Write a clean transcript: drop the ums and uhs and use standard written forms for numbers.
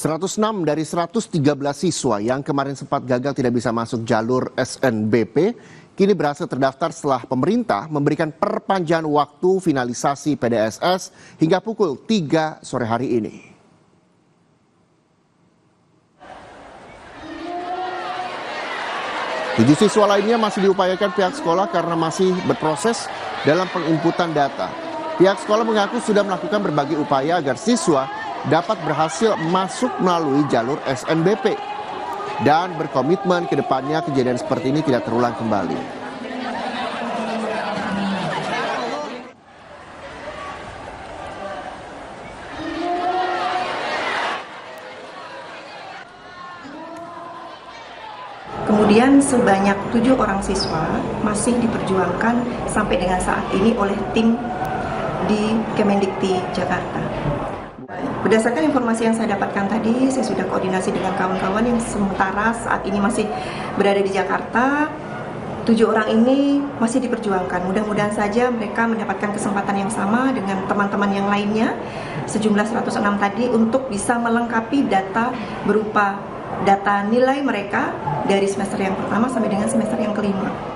106 dari 113 siswa yang kemarin sempat gagal tidak bisa masuk jalur SNBP kini berhasil terdaftar setelah pemerintah memberikan perpanjangan waktu finalisasi PDSS hingga pukul 3 sore hari ini. Tujuh siswa lainnya masih diupayakan pihak sekolah karena masih berproses dalam penginputan data. Pihak sekolah mengaku sudah melakukan berbagai upaya agar siswa dapat berhasil masuk melalui jalur SNBP dan berkomitmen ke depannya kejadian seperti ini tidak terulang kembali. Kemudian sebanyak 7 orang siswa masih diperjuangkan sampai dengan saat ini oleh tim di Kemendikti Jakarta. Berdasarkan informasi yang saya dapatkan tadi, saya sudah koordinasi dengan kawan-kawan yang sementara saat ini masih berada di Jakarta. 7 orang ini masih diperjuangkan. Mudah-mudahan saja mereka mendapatkan kesempatan yang sama dengan teman-teman yang lainnya, sejumlah 106 tadi, untuk bisa melengkapi data berupa data nilai mereka dari semester yang pertama sampai dengan semester yang kelima.